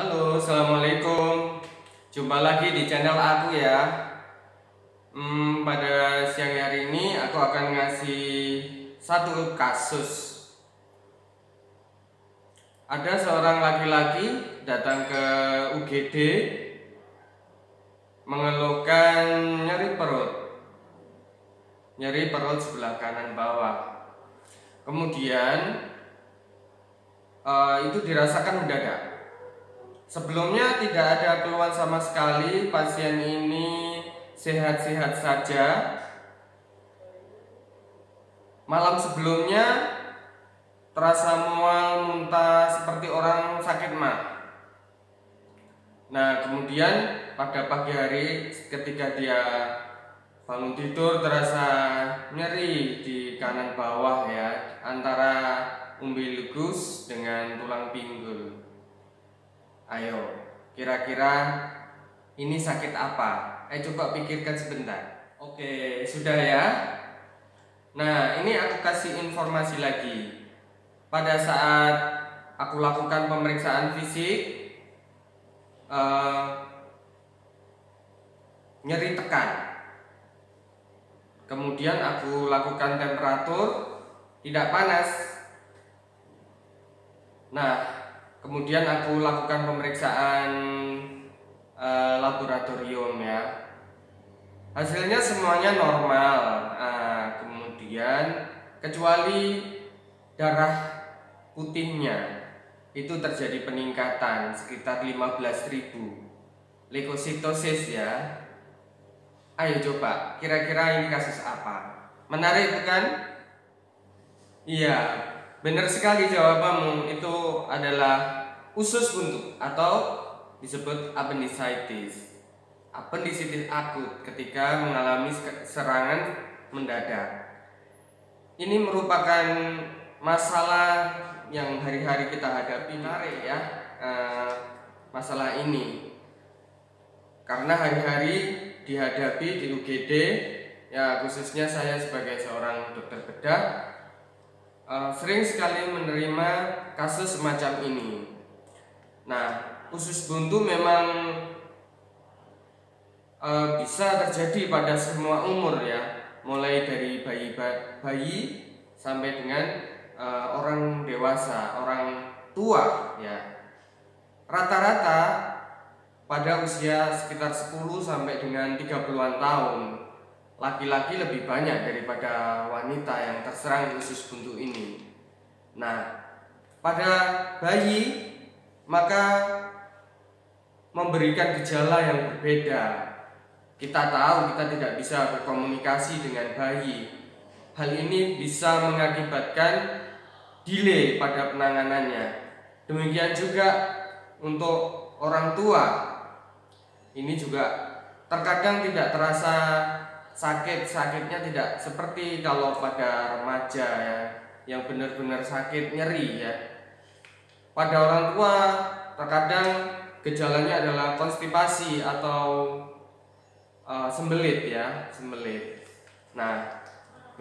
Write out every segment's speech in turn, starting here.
Halo, assalamualaikum. Jumpa lagi di channel aku ya. Pada siang hari ini aku akan ngasih satu kasus. Ada seorang laki-laki datang ke UGD mengeluhkan nyeri perut sebelah kanan bawah. Kemudian itu dirasakan mendadak. Sebelumnya tidak ada keluhan sama sekali, pasien ini sehat-sehat saja. Malam sebelumnya terasa mual, muntah seperti orang sakit mah. Nah, kemudian pada pagi hari ketika dia bangun tidur terasa nyeri di kanan bawah ya, antara umbilikus dengan tulang pinggul. Ayo, kira-kira ini sakit apa? Coba pikirkan sebentar. Oke, sudah ya. Nah, ini aku kasih informasi lagi. Pada saat aku lakukan pemeriksaan fisik, nyeri tekan. Kemudian aku lakukan temperatur, tidak panas. Nah, kemudian aku lakukan pemeriksaan laboratorium ya. Hasilnya semuanya normal. Kemudian kecuali darah putihnya itu terjadi peningkatan sekitar 15.000 leukositosis ya. Ayo coba, kira-kira ini kasus apa? Menarik bukan? Iya, benar sekali jawabanmu. Itu adalah usus buntu atau disebut appendicitis. Appendicitis akut ketika mengalami serangan mendadak. Ini merupakan masalah yang hari-hari kita hadapi. Menarik ya, masalah ini. Karena hari-hari dihadapi di UGD, ya khususnya saya sebagai seorang dokter bedah, sering sekali menerima kasus semacam ini. Nah, usus buntu memang bisa terjadi pada semua umur ya, mulai dari bayi sampai dengan orang dewasa, orang tua ya. Rata-rata pada usia sekitar 10 sampai dengan 30-an tahun, laki-laki lebih banyak daripada wanita yang terserang usus buntu ini. Nah, pada bayi maka memberikan gejala yang berbeda. Kita tahu kita tidak bisa berkomunikasi dengan bayi. Hal ini bisa mengakibatkan delay pada penanganannya. Demikian juga untuk orang tua. Ini juga terkadang tidak terasa sakitnya tidak seperti kalau pada remaja ya, yang benar-benar sakit nyeri ya. Pada orang tua terkadang gejalanya adalah konstipasi atau sembelit ya, sembelit. Nah,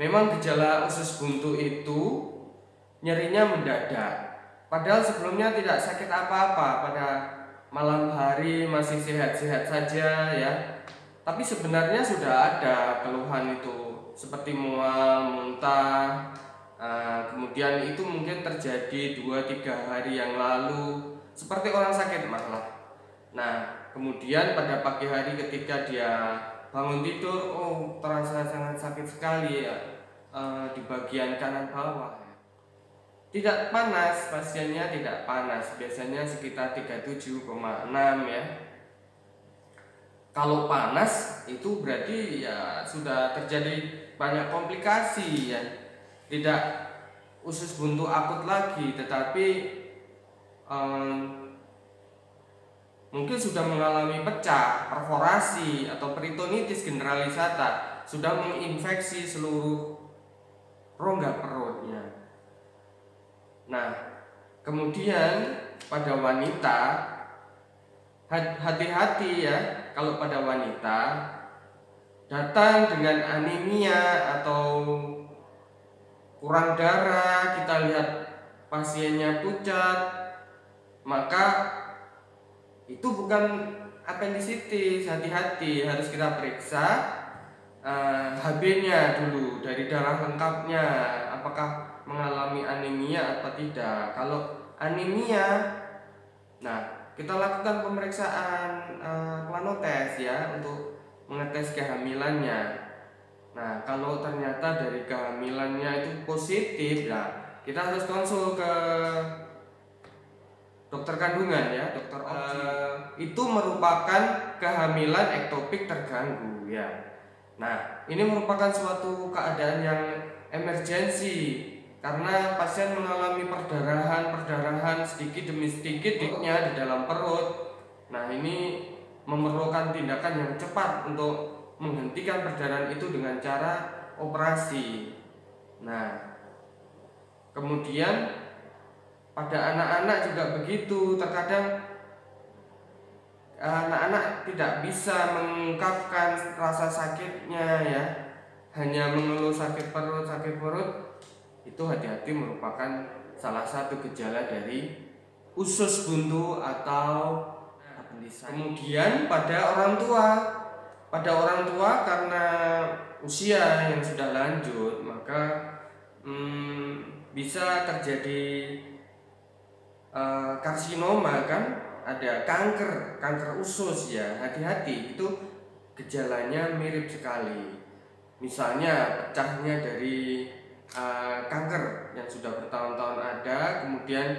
memang gejala usus buntu itu nyerinya mendadak. Padahal sebelumnya tidak sakit apa-apa, pada malam hari masih sehat-sehat saja ya. Tapi sebenarnya sudah ada keluhan itu seperti mual, muntah. Kemudian itu mungkin terjadi 2-3 hari yang lalu, seperti orang sakit malah. Nah, kemudian pada pagi hari ketika dia bangun tidur, terasa sangat sakit sekali ya, di bagian kanan bawah. Tidak panas, pasiennya tidak panas, biasanya sekitar 37,6 ya. Kalau panas itu berarti ya sudah terjadi banyak komplikasi ya. Tidak usus buntu akut lagi, tetapi mungkin sudah mengalami pecah, perforasi atau peritonitis generalisata, sudah menginfeksi seluruh rongga perutnya. Nah, kemudian pada wanita hati-hati ya, kalau pada wanita datang dengan anemia atau kurang darah, kita lihat pasiennya pucat, maka itu bukan apendisitis. Hati-hati, harus kita periksa HB-nya dulu dari darah lengkapnya, apakah mengalami anemia atau tidak. Kalau anemia, nah kita lakukan pemeriksaan planotes ya untuk mengetes kehamilannya. Nah kalau ternyata dari kehamilannya itu positif, ya kita harus konsul ke dokter kandungan ya, dokter obstetrik. Itu merupakan kehamilan ektopik terganggu ya. Nah, ini merupakan suatu keadaan yang emergensi karena pasien mengalami perdarahan sedikit demi sedikitnya di dalam perut. Nah, ini memerlukan tindakan yang cepat untuk menghentikan perdarahan itu dengan cara operasi. Nah, kemudian pada anak-anak juga begitu. Terkadang anak-anak tidak bisa mengungkapkan rasa sakitnya ya, hanya mengeluh sakit perut. Itu hati-hati, merupakan salah satu gejala dari usus buntu atau appendicitis. Kemudian pada orang tua karena usia yang sudah lanjut, maka bisa terjadi karsinoma, kan ada kanker usus ya. Hati-hati, itu gejalanya mirip sekali. Misalnya pecahnya dari kanker yang sudah bertahun-tahun ada, kemudian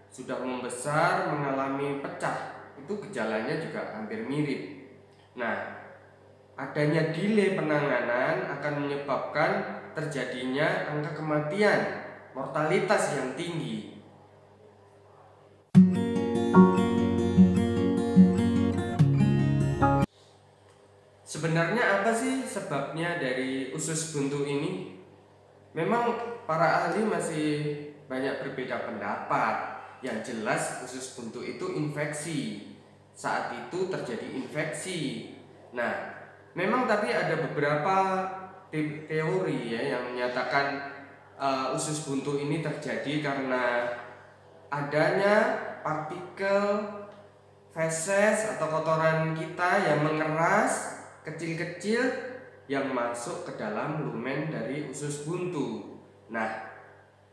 sudah membesar mengalami pecah, itu gejalanya juga hampir mirip. Nah, adanya delay penanganan akan menyebabkan terjadinya angka kematian, mortalitas yang tinggi. Sebenarnya apa sih sebabnya dari usus buntu ini? Memang para ahli masih banyak berbeda pendapat. Yang jelas usus buntu itu infeksi. Saat itu terjadi infeksi. Nah, memang tapi ada beberapa teori ya yang menyatakan usus buntu ini terjadi karena adanya partikel feses atau kotoran kita yang mengeras kecil-kecil yang masuk ke dalam lumen dari usus buntu. Nah,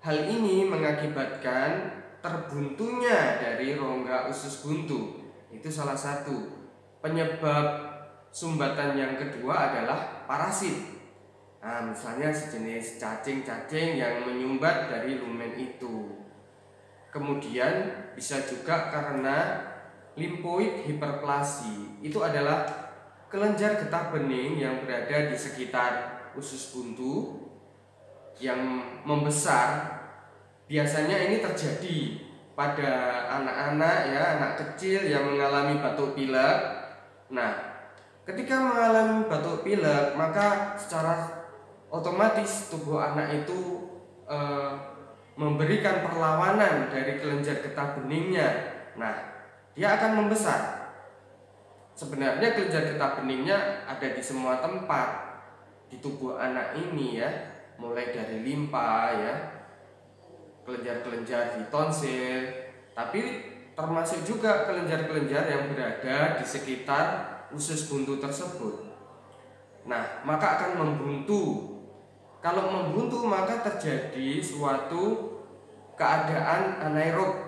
hal ini mengakibatkan terbuntunya dari rongga usus buntu. Itu salah satu penyebab. Sumbatan yang kedua adalah parasit. Nah, misalnya sejenis cacing-cacing yang menyumbat dari lumen itu. Kemudian bisa juga karena limfoid hiperplasi. Itu adalah kelenjar getah bening yang berada di sekitar usus buntu yang membesar. Biasanya ini terjadi pada anak-anak ya, anak kecil yang mengalami batuk pilek. Nah, ketika mengalami batuk pilek, maka secara otomatis tubuh anak itu memberikan perlawanan dari kelenjar getah beningnya. Nah, dia akan membesar. Sebenarnya kelenjar getah beningnya ada di semua tempat di tubuh anak ini ya, mulai dari limpa ya, kelenjar-kelenjar di tonsil, tapi termasuk juga kelenjar-kelenjar yang berada di sekitar usus buntu tersebut. Nah, maka akan membuntu. Kalau membuntu maka terjadi suatu keadaan anaerob,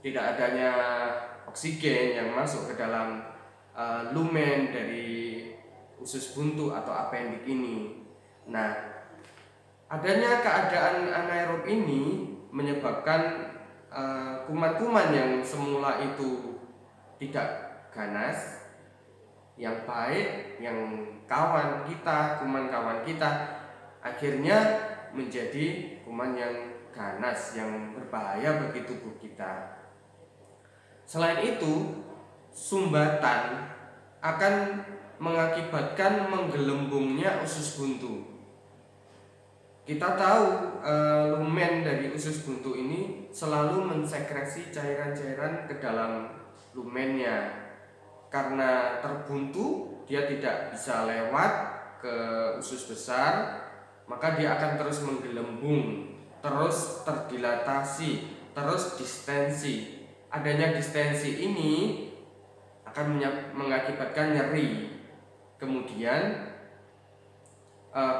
tidak adanya oksigen yang masuk ke dalam lumen dari usus buntu atau apendik ini. Nah, adanya keadaan anaerob ini menyebabkan kuman-kuman yang semula itu tidak ganas, yang baik, yang kawan kita, kuman kawan kita, akhirnya menjadi kuman yang ganas, yang berbahaya bagi tubuh kita. Selain itu, sumbatan akan mengakibatkan menggelembungnya usus buntu. Kita tahu lumen dari usus buntu ini selalu mensekresi cairan-cairan ke dalam lumennya. Karena terbuntu, dia tidak bisa lewat ke usus besar, maka dia akan terus menggelembung, terus terdilatasi, terus distensi. Adanya distensi ini akan mengakibatkan nyeri. Kemudian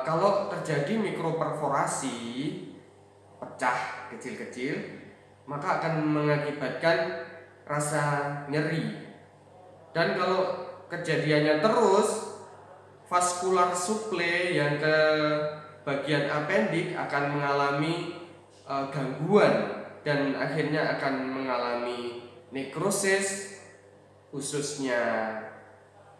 kalau terjadi mikroperforasi pecah kecil-kecil, maka akan mengakibatkan rasa nyeri. Dan kalau kejadiannya terus, vascular supply yang ke bagian apendik akan mengalami gangguan dan akhirnya akan mengalami nekrosis, ususnya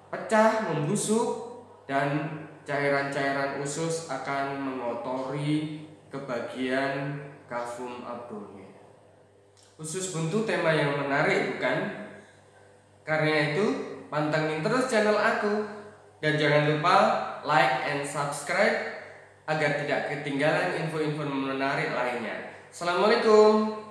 pecah, membusuk, dan cairan-cairan usus akan mengotori ke bagian kafum abdomen. Usus buntu tema yang menarik, bukan? Karena itu, pantengin terus channel aku dan jangan lupa like and subscribe agar tidak ketinggalan info-info menarik lainnya. Assalamualaikum.